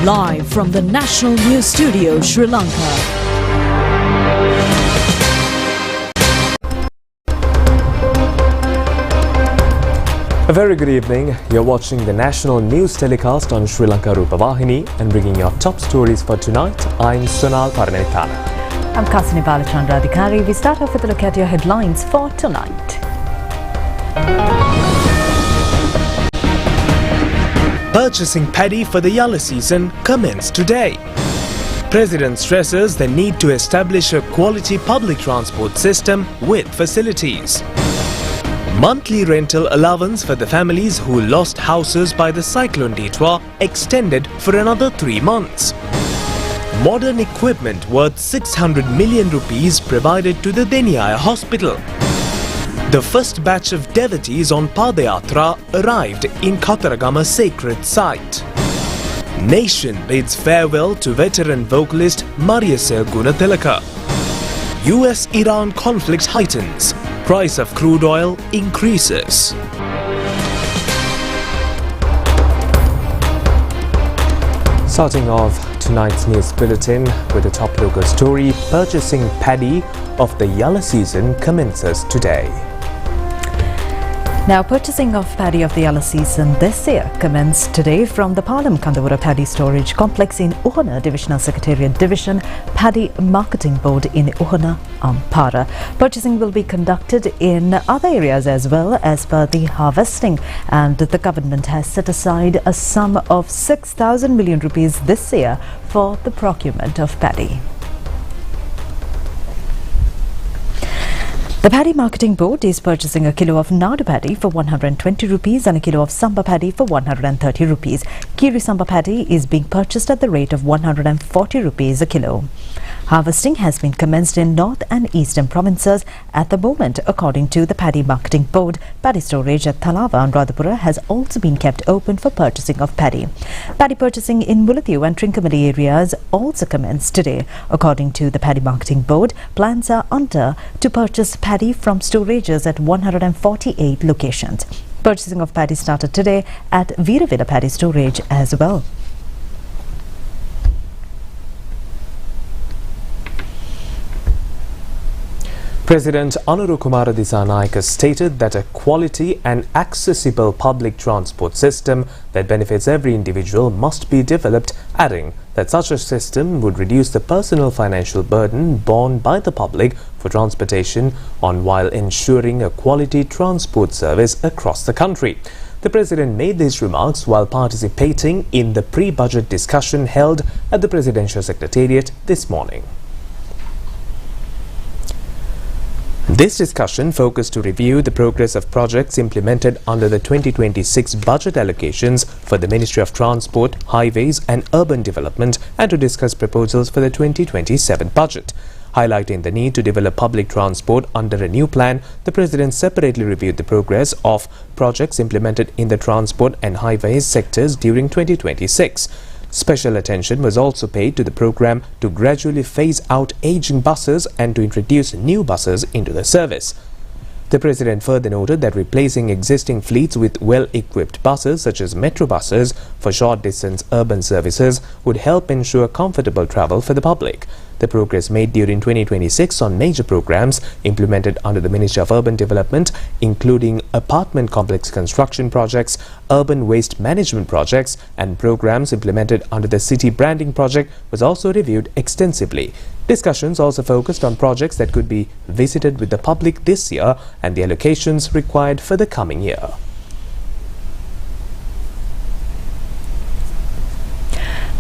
Live from the National News Studio, Sri Lanka. A very good evening. You're watching the national news telecast on Sri Lanka Rupavahini and bringing your top stories for tonight. I'm Sonal Paranetana. I'm Kasini Balachandra Adhikari. We start off with a look at your headlines for tonight. Purchasing paddy for the Yalla season commenced today. President stresses the need to establish a quality public transport system with facilities. Monthly rental allowance for the families who lost houses by the cyclone detour extended for another 3 months. Modern equipment worth 600 million rupees provided to the Deniaya hospital. The first batch of devotees on Padayatra arrived in Katharagama sacred site. Nation bids farewell to veteran vocalist Mariyasa Gunatilaka. US-Iran conflict heightens. Price of crude oil increases. Starting off tonight's news bulletin with a top local story, purchasing paddy of the Yalla season commences today. Now, purchasing of paddy of the Yalla season this year commenced today from the Palam Kandavura Paddy Storage Complex in Uhana Divisional Secretariat Division, Paddy Marketing Board in Uhana, Ampara. Purchasing will be conducted in other areas as well as per the harvesting, and the government has set aside a sum of 6,000 million rupees this year for the procurement of paddy. The Paddy Marketing Board is purchasing a kilo of Nadu paddy for 120 rupees and a kilo of Samba paddy for 130 rupees. Kiri Samba paddy is being purchased at the rate of 140 rupees a kilo. Harvesting has been commenced in North and Eastern provinces at the moment. According to the Paddy Marketing Board, paddy storage at Thalava and Radhapura has also been kept open for purchasing of paddy. Paddy purchasing in Mullatiu and Trincomalee areas also commenced today. According to the Paddy Marketing Board, plans are under to purchase paddy from storages at 148 locations. Purchasing of paddy started today at Veeravilla Paddy Storage as well. President Anuru Kumara Dissanayake stated that a quality and accessible public transport system that benefits every individual must be developed, adding that such a system would reduce the personal financial burden borne by the public for transportation while ensuring a quality transport service across the country. The President made these remarks while participating in the pre-budget discussion held at the Presidential Secretariat this morning. This discussion focused to review the progress of projects implemented under the 2026 budget allocations for the Ministry of Transport, Highways and Urban Development and to discuss proposals for the 2027 budget. Highlighting the need to develop public transport under a new plan, the President separately reviewed the progress of projects implemented in the transport and highways sectors during 2026. Special attention was also paid to the program to gradually phase out aging buses and to introduce new buses into the service. The President further noted that replacing existing fleets with well-equipped buses such as metro buses for short-distance urban services would help ensure comfortable travel for the public. The progress made during 2026 on major programs implemented under the Ministry of Urban Development, including apartment complex construction projects, urban waste management projects and programs implemented under the city branding project was also reviewed extensively. Discussions also focused on projects that could be visited with the public this year and the allocations required for the coming year.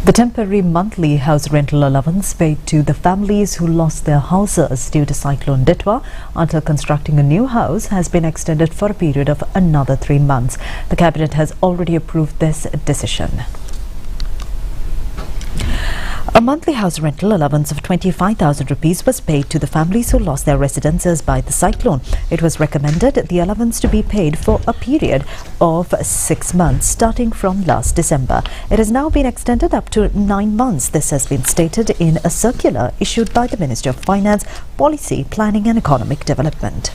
The temporary monthly house rental allowance paid to the families who lost their houses due to cyclone Ditwa until constructing a new house has been extended for a period of another 3 months. The Cabinet has already approved this decision. A monthly house rental allowance of 25,000 rupees was paid to the families who lost their residences by the cyclone. It was recommended the allowance to be paid for a period of 6 months starting from last December. It has now been extended up to 9 months. This has been stated in a circular issued by the Ministry of Finance, Policy, Planning and Economic Development.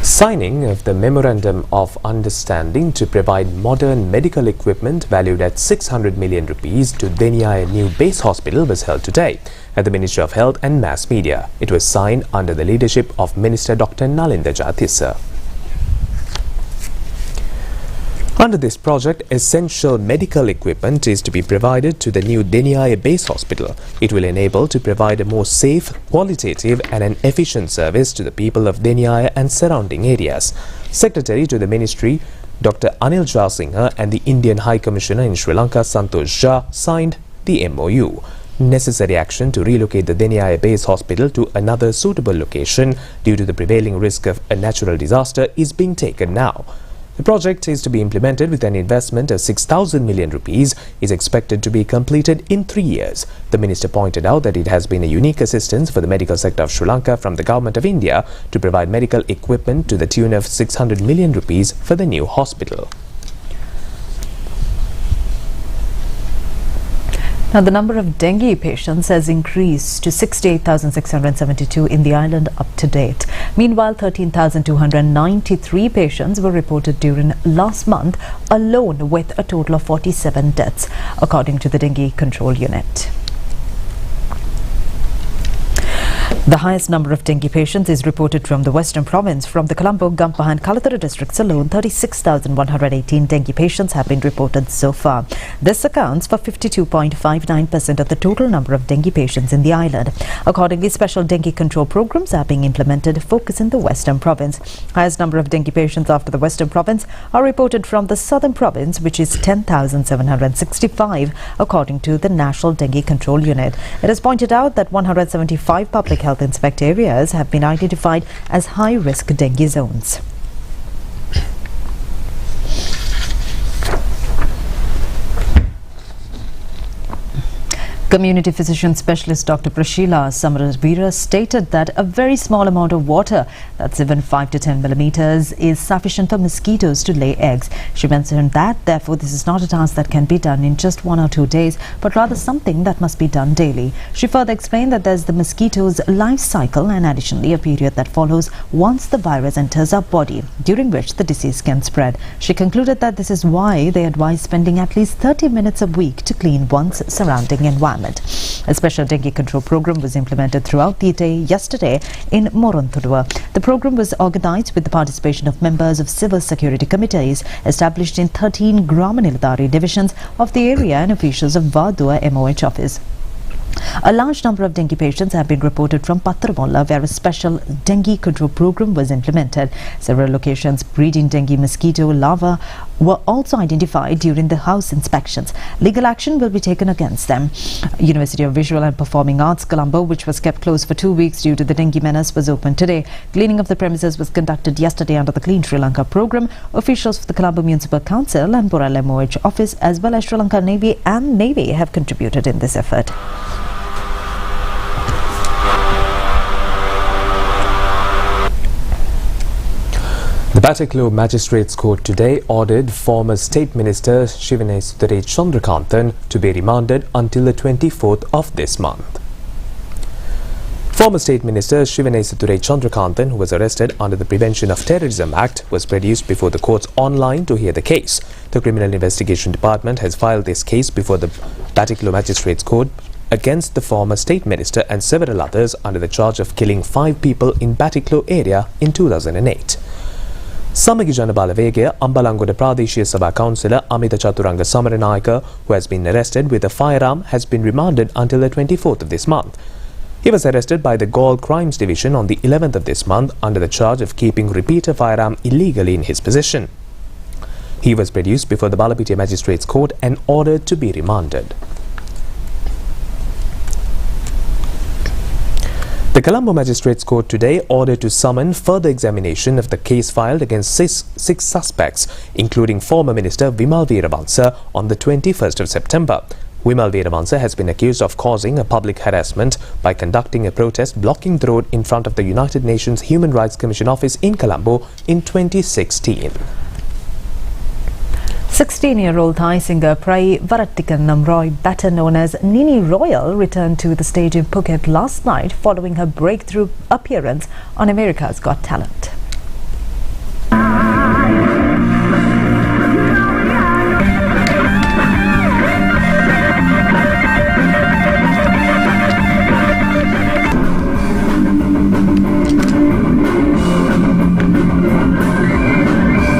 Signing of the Memorandum of Understanding to provide modern medical equipment valued at 600 million rupees to Deniya New Base Hospital was held today at the Ministry of Health and Mass Media. It was signed under the leadership of Minister Dr. Nalinda Jathisa. Under this project, essential medical equipment is to be provided to the new Deniya Base Hospital. It will enable to provide a more safe, qualitative and an efficient service to the people of Deniya and surrounding areas. Secretary to the Ministry, Dr. Anil Jasinghe and the Indian High Commissioner in Sri Lanka, Santosh Jha, signed the MOU. Necessary action to relocate the Deniya Base Hospital to another suitable location due to the prevailing risk of a natural disaster is being taken now. The project is to be implemented with an investment of 6,000 million rupees, is expected to be completed in 3 years. The minister pointed out that it has been a unique assistance for the medical sector of Sri Lanka from the Government of India to provide medical equipment to the tune of 600 million rupees for the new hospital. Now, the number of dengue patients has increased to 68,672 in the island up to date. Meanwhile, 13,293 patients were reported during last month alone, with a total of 47 deaths, according to the Dengue Control Unit. The highest number of dengue patients is reported from the Western Province. From the Colombo, Gampaha and Kalathara districts alone, 36,118 dengue patients have been reported so far. This accounts for 52.59% of the total number of dengue patients in the island. Accordingly, special dengue control programs are being implemented, focusing the Western Province. Highest number of dengue patients after the Western Province are reported from the Southern Province, which is 10,765, according to the National Dengue Control Unit. It is pointed out that 175 public health inspect areas have been identified as high-risk dengue zones. Community physician specialist Dr. Prashila Samaravira stated that a very small amount of water, that's even 5 to 10 millimeters, is sufficient for mosquitoes to lay eggs. She mentioned that, therefore, this is not a task that can be done in just 1 or 2 days, but rather something that must be done daily. She further explained that there's the mosquito's life cycle and additionally a period that follows once the virus enters our body, during which the disease can spread. She concluded that this is why they advise spending at least 30 minutes a week to clean one's surrounding environment. A special dengue control program was implemented throughout the day yesterday in Moronthodua. The program was organized with the participation of members of civil security committees established in 13 Gramanilidari divisions of the area and officials of Vadua MOH office. A large number of dengue patients have been reported from Pathramolla, where a special dengue control program was implemented. Several locations breeding dengue mosquito larvae were also identified during the house inspections. Legal action will be taken against them. University of Visual and Performing Arts, Colombo, which was kept closed for 2 weeks due to the dengue menace, was opened today. Cleaning of the premises was conducted yesterday under the Clean Sri Lanka program. Officials of the Colombo Municipal Council and Boral MOH office, as well as Sri Lanka Navy and Navy, have contributed in this effort. The Batticaloa Magistrates Court today ordered former State Minister Shivanai Chandrakanthan to be remanded until the 24th of this month. Former State Minister Shivanai Chandrakanthan, who was arrested under the Prevention of Terrorism Act, was produced before the courts online to hear the case. The Criminal Investigation Department has filed this case before the Batticaloa Magistrates Court against the former State Minister and several others under the charge of killing 5 people in Batticaloa area in 2008. Samagi Janabalawegaya Ambalangoda Pradeshiya Sabha Councillor Amita Chaturanga Samaranayaka, who has been arrested with a firearm, has been remanded until the 24th of this month. He was arrested by the Gaul Crimes Division on the 11th of this month under the charge of keeping repeater firearm illegally in his possession. He was produced before the Balapitiya Magistrates Court and ordered to be remanded. The Colombo Magistrates Court today ordered to summon further examination of the case filed against six suspects, including former Minister Vimal Weerawansa, on the 21st of September. Vimal Weerawansa has been accused of causing a public harassment by conducting a protest blocking the road in front of the United Nations Human Rights Commission office in Colombo in 2016. 16-year-old Thai singer Prai Varattikanam Roy, better known as Nini Royal, returned to the stage in Phuket last night following her breakthrough appearance on America's Got Talent.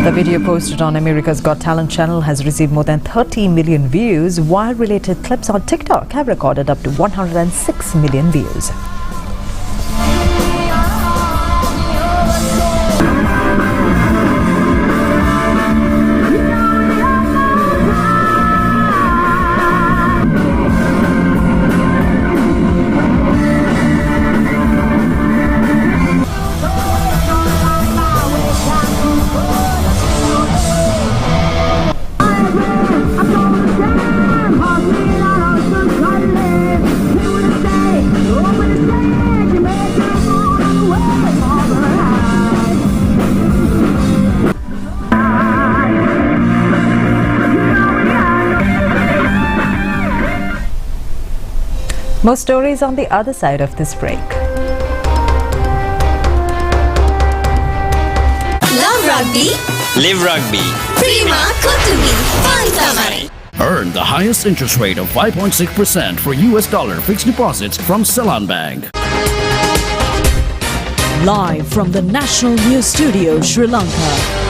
The video posted on America's Got Talent channel has received more than 30 million views, while related clips on TikTok have recorded up to 106 million views. More stories on the other side of this break. Love rugby. Live rugby. Prima Kotumi. Pantamari. Earn the highest interest rate of 5.6% for US dollar fixed deposits from Ceylon Bank. Live from the National News Studio, Sri Lanka.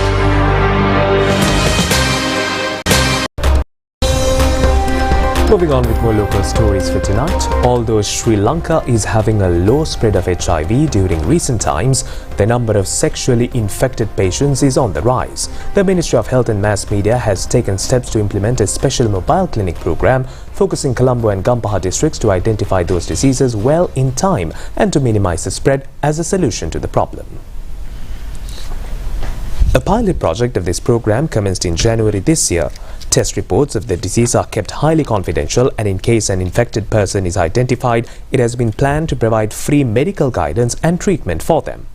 Moving on with more local stories for tonight. Although Sri Lanka is having a low spread of HIV during recent times, the number of sexually infected patients is on the rise. The Ministry of Health and Mass Media has taken steps to implement a special mobile clinic program focusing Colombo and Gampaha districts to identify those diseases well in time and to minimize the spread as a solution to the problem. A pilot project of this program commenced in January this year. Test reports of the disease are kept highly confidential, and in case an infected person is identified, it has been planned to provide free medical guidance and treatment for them.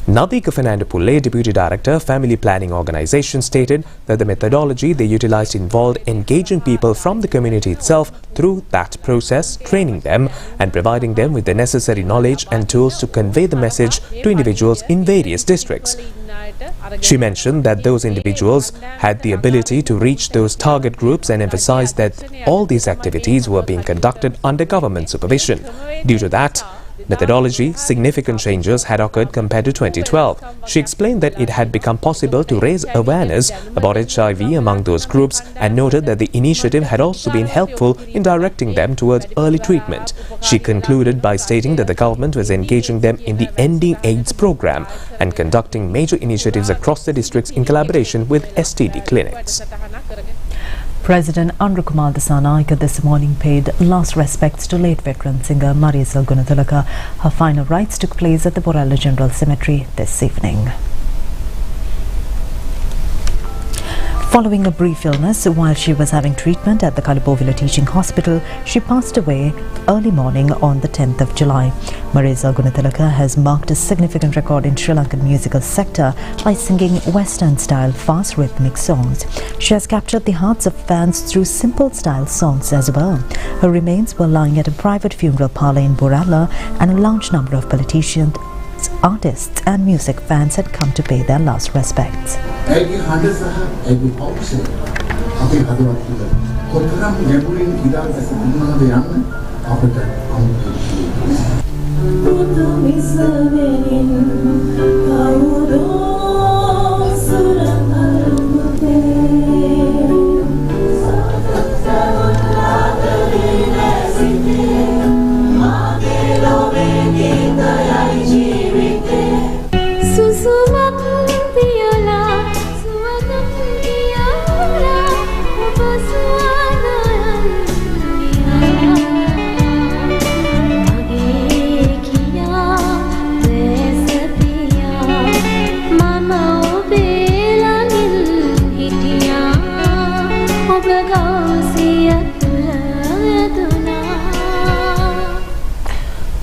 Nadika Fernando Pulle, Deputy Director, Family Planning Organisation, stated that the methodology they utilized involved engaging people from the community itself through that process, training them and providing them with the necessary knowledge and tools to convey the message to individuals in various districts. She mentioned that those individuals had the ability to reach those target groups and emphasized that all these activities were being conducted under government supervision. Due to that methodology, significant changes had occurred compared to 2012. She explained that it had become possible to raise awareness about HIV among those groups and noted that the initiative had also been helpful in directing them towards early treatment. She concluded by stating that the government was engaging them in the Ending AIDS program and conducting major initiatives across the districts in collaboration with STD clinics. President Andrew Kumar Dissanayake this morning paid last respects to late veteran singer Marisol Gunathilaka. Her final rites took place at the Borella General Cemetery this evening. Following a brief illness while she was having treatment at the Kalabovila Teaching Hospital, she passed away early morning on the 10th of July. Marisol Gunathilaka has marked a significant record in Sri Lankan musical sector by singing Western-style fast rhythmic songs. She has captured the hearts of fans through simple-style songs as well. Her remains were lying at a private funeral parlour in Borella, and a large number of politicians, artists and music fans had come to pay their last respects.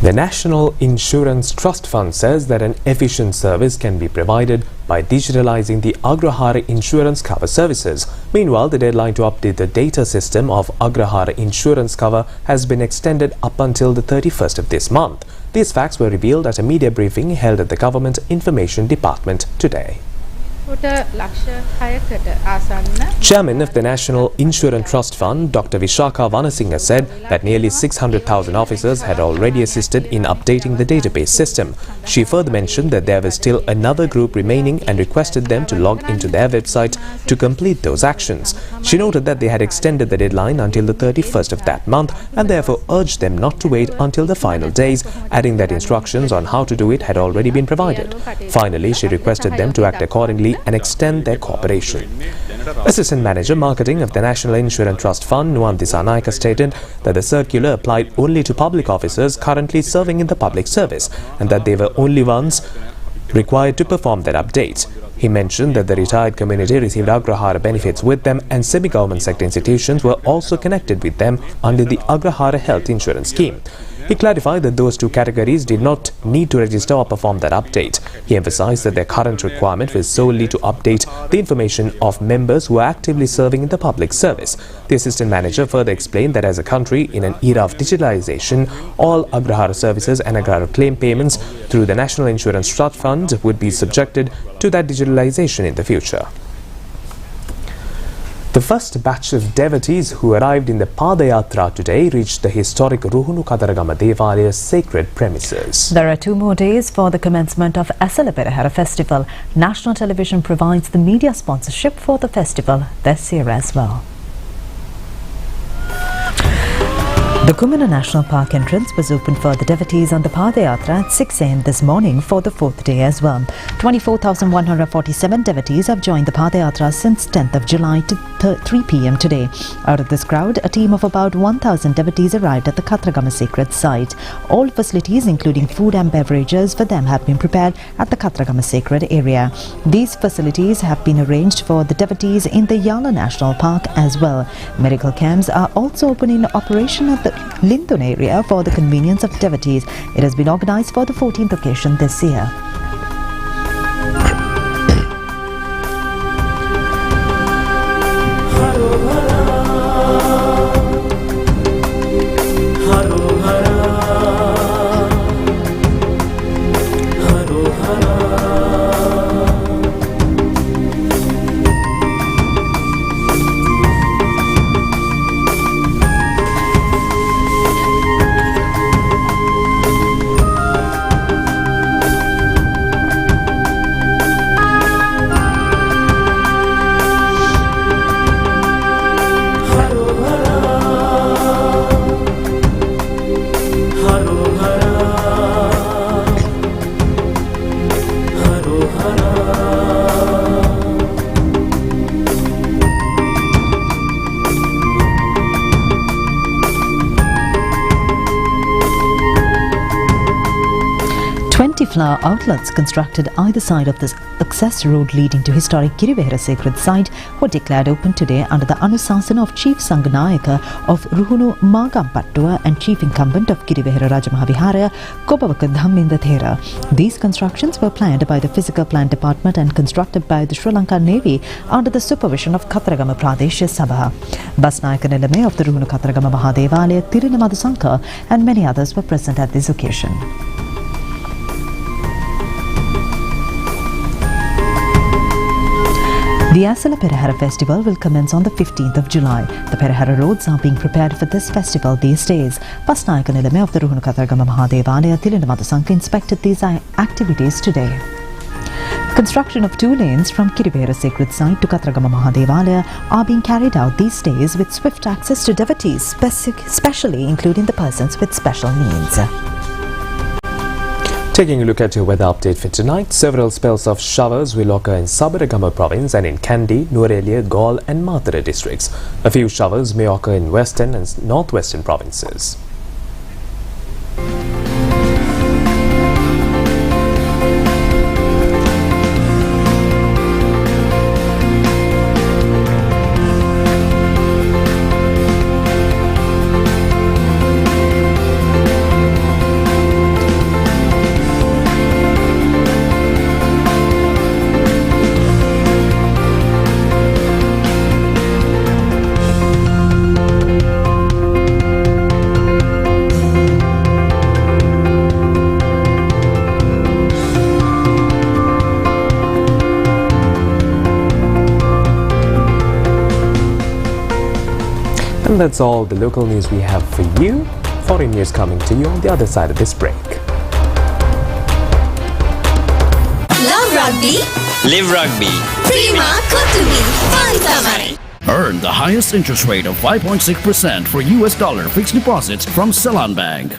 The National Insurance Trust Fund says that an efficient service can be provided by digitalizing the Agrahara insurance cover services. Meanwhile, the deadline to update the data system of Agrahara insurance cover has been extended up until the 31st of this month. These facts were revealed at a media briefing held at the Government Information Department today. Chairman of the National Insurance Trust Fund, Dr. Vishaka Vanasinghe, said that nearly 600,000 officers had already assisted in updating the database system. She further mentioned that there was still another group remaining and requested them to log into their website to complete those actions. She noted that they had extended the deadline until the 31st of that month and therefore urged them not to wait until the final days, adding that instructions on how to do it had already been provided. Finally, she requested them to act accordingly and extend their cooperation. Assistant Manager Marketing of the National Insurance Trust Fund, Nuwanthi Sanayaka, stated that the circular applied only to public officers currently serving in the public service and that they were only ones required to perform that update. He mentioned that the retired community received Agrahara benefits with them and semi-government sector institutions were also connected with them under the Agrahara Health Insurance Scheme. He clarified that those two categories did not need to register or perform that update. He emphasized that their current requirement was solely to update the information of members who are actively serving in the public service. The assistant manager further explained that as a country in an era of digitalization, all Agrahara services and Agrahara claim payments through the National Insurance Trust Fund would be subjected to that digitalization in the future. The first batch of devotees who arrived in the Padayatra today reached the historic Ruhunu Kataragama Devalaya sacred premises. There are 2 more days for the commencement of Asala Perahara festival. National Television provides the media sponsorship for the festival this year as well. The Kumana National Park entrance was opened for the devotees on the Padayatra at 6 a.m. this morning for the 4th day as well. 24,147 devotees have joined the Padayatra since 10th of July to 3 p.m. today. Out of this crowd, a team of about 1,000 devotees arrived at the Katragama sacred site. All facilities, including food and beverages for them, have been prepared at the Katragama sacred area. These facilities have been arranged for the devotees in the Yala National Park as well. Medical camps are also open in operation at the Lindun area for the convenience of devotees. It has been organized for the 14th occasion this year. Flower outlets constructed either side of this access road leading to historic Girivehara sacred site were declared open today under the Anusasana of Chief Sanganayaka of Ruhunu Magampattua and Chief Incumbent of Girivehara Rajamahawihara Kobavaka Dhamminda Thera. These constructions were planned by the Physical Plan Department and constructed by the Sri Lanka Navy under the supervision of Katragama Pradesh Sabha. Basnayaka Nilame of the Ruhunu Katragama Mahadevalaya, Tirunamadu Sankar and many others were present at this occasion. The Asala Perahara festival will commence on the 15th of July. The Perahara roads are being prepared for this festival these days. Basnayaka Nilame of the Ruhunu Kataragama Mahadevalaya, Tirunamadu Sankar, inspected these activities today. Construction of 2 lanes from Girivehara sacred site to Katragama Mahadevalaya are being carried out these days with swift access to devotees, especially including the persons with special needs. Taking a look at your weather update for tonight, several spells of showers will occur in Sabaragama province and in Kandy, Nuwara, Galle and Mathura districts. A few showers may occur in western and northwestern provinces. And that's all the local news we have for you. Foreign news coming to you on the other side of this break. Love rugby. Live rugby. Prima Kotumi. Fantamari. Earn the highest interest rate of 5.6% for US dollar fixed deposits from Ceylon Bank.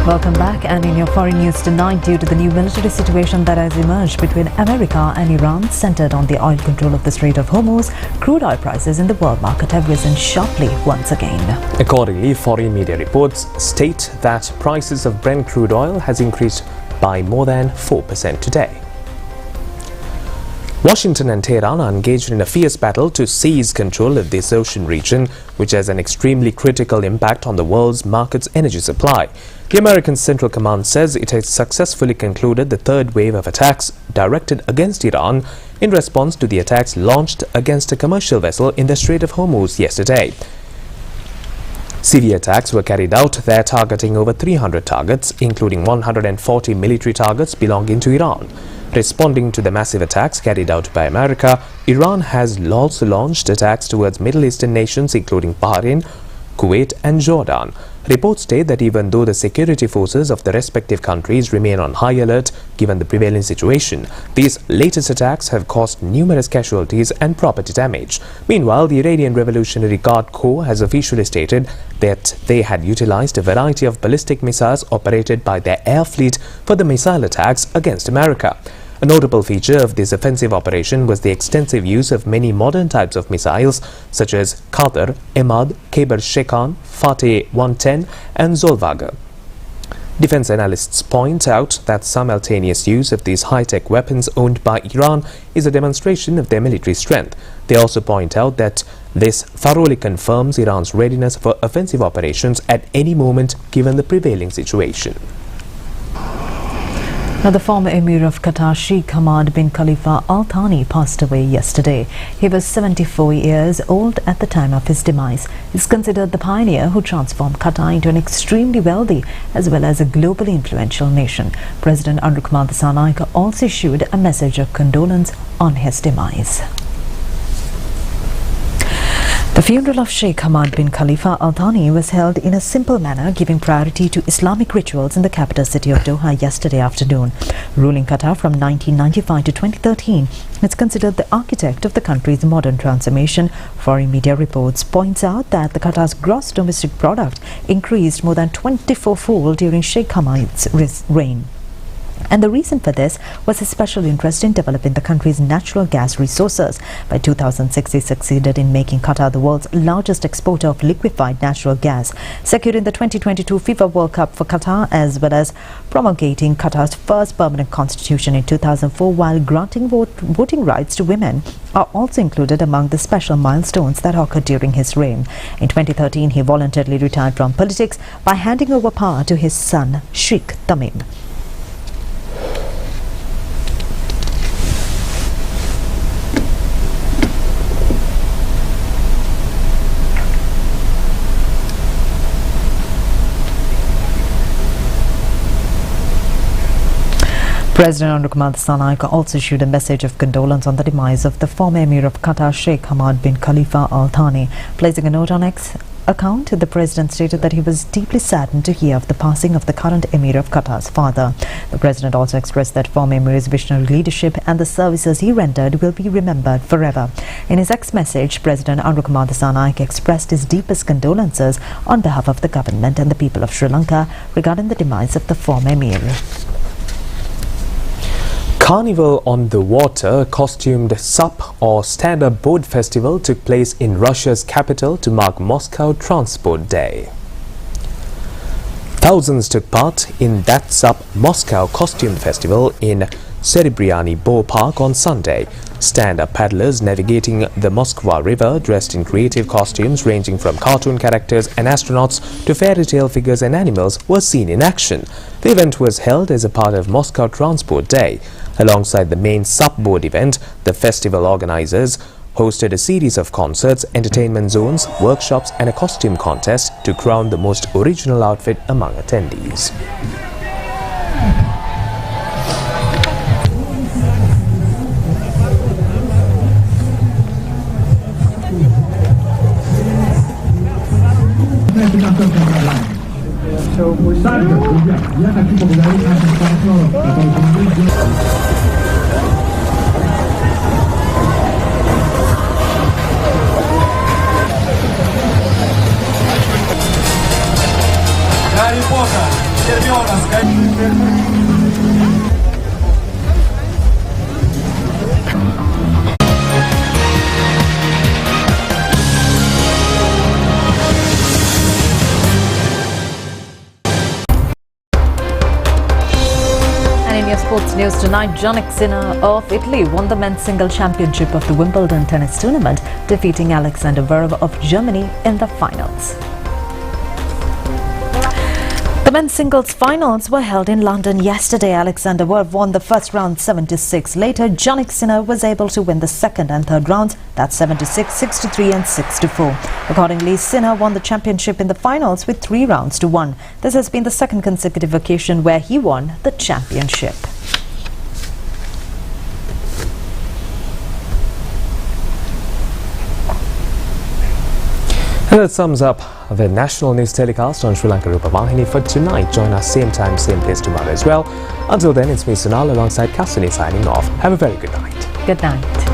Welcome back, and in your foreign news tonight, due to the new military situation that has emerged between America and Iran centered on the oil control of the Strait of Hormuz, crude oil prices in the world market have risen sharply once again. Accordingly, foreign media reports state that prices of Brent crude oil has increased by more than 4% today. Washington and Tehran are engaged in a fierce battle to seize control of this ocean region, which has an extremely critical impact on the world's market's energy supply. The American Central Command says it has successfully concluded the third wave of attacks directed against Iran in response to the attacks launched against a commercial vessel in the Strait of Hormuz yesterday. Severe attacks were carried out there, targeting over 300 targets, including 140 military targets belonging to Iran. Responding to the massive attacks carried out by America, Iran has also launched attacks towards Middle Eastern nations including Bahrain, Kuwait and Jordan. Reports state that even though the security forces of the respective countries remain on high alert given the prevailing situation, these latest attacks have caused numerous casualties and property damage. Meanwhile, the Iranian Revolutionary Guard Corps has officially stated that they had utilized a variety of ballistic missiles operated by their air fleet for the missile attacks against America. A notable feature of this offensive operation was the extensive use of many modern types of missiles such as Qadr, Emad, Khyber-Shekan, Fateh 110 and Zolvaga. Defense analysts point out that simultaneous use of these high-tech weapons owned by Iran is a demonstration of their military strength. They also point out that this thoroughly confirms Iran's readiness for offensive operations at any moment given the prevailing situation. Now, the former Emir of Qatar, Sheikh Hamad bin Khalifa Al Thani, passed away yesterday. He was 74 years old at the time of his demise. He is considered the pioneer who transformed Qatar into an extremely wealthy as well as a globally influential nation. President Andrew Kumar Dissanayake also issued a message of condolence on his demise. The funeral of Sheikh Hamad bin Khalifa Al Thani was held in a simple manner, giving priority to Islamic rituals in the capital city of Doha yesterday afternoon. Ruling Qatar from 1995 to 2013, it's considered the architect of the country's modern transformation. Foreign media reports points out that the Qatar's gross domestic product increased more than 24-fold during Sheikh Hamad's reign. And the reason for this was his special interest in developing the country's natural gas resources. By 2006, he succeeded in making Qatar the world's largest exporter of liquefied natural gas, securing the 2022 FIFA World Cup for Qatar, as well as promulgating Qatar's first permanent constitution in 2004, while granting voting rights to women are also included among the special milestones that occurred during his reign. In 2013, he voluntarily retired from politics by handing over power to his son, Sheikh Tamim. President Andrew Kumar Dissanayake also issued a message of condolence on the demise of the former Emir of Qatar, Sheikh Hamad bin Khalifa Al Thani. Placing a note on X account, the president stated that he was deeply saddened to hear of the passing of the current Emir of Qatar's father. The president also expressed that former Emir's visionary leadership and the services he rendered will be remembered forever. In his X message, President Andrew Kumar Dissanayake expressed his deepest condolences on behalf of the government and the people of Sri Lanka regarding the demise of the former Emir. Carnival on the Water costumed SUP or Stand-Up Boat Festival took place in Russia's capital to mark Moscow Transport Day. Thousands took part in that SUP Moscow Costume Festival in Serebryanny Bow Park on Sunday. Stand-up paddlers navigating the Moskva River dressed in creative costumes ranging from cartoon characters and astronauts to fairy tale figures and animals were seen in action. The event was held as a part of Moscow Transport Day. Alongside the main SUP boat event, the festival organizers hosted a series of concerts, entertainment zones, workshops and a costume contest to crown the most original outfit among attendees. And in your sports news tonight, Jannik Sinner of Italy won the men's single championship of the Wimbledon tennis tournament, defeating Alexander Zverev of Germany in the finals. The men's singles finals were held in London yesterday. Alexander Zverev won the first round 7-6. Later, Jannik Sinner was able to win the second and third rounds, that's 7-6, 6-3 and 6-4. Accordingly, Sinner won the championship in the finals with 3 rounds to 1. This has been the second consecutive occasion where he won the championship. And that sums up the national news telecast on Sri Lanka Rupavahini for tonight. Join us same time, same place tomorrow as well. Until then, it's me, Sunal, alongside Cassini signing off. Have a very good night. Good night.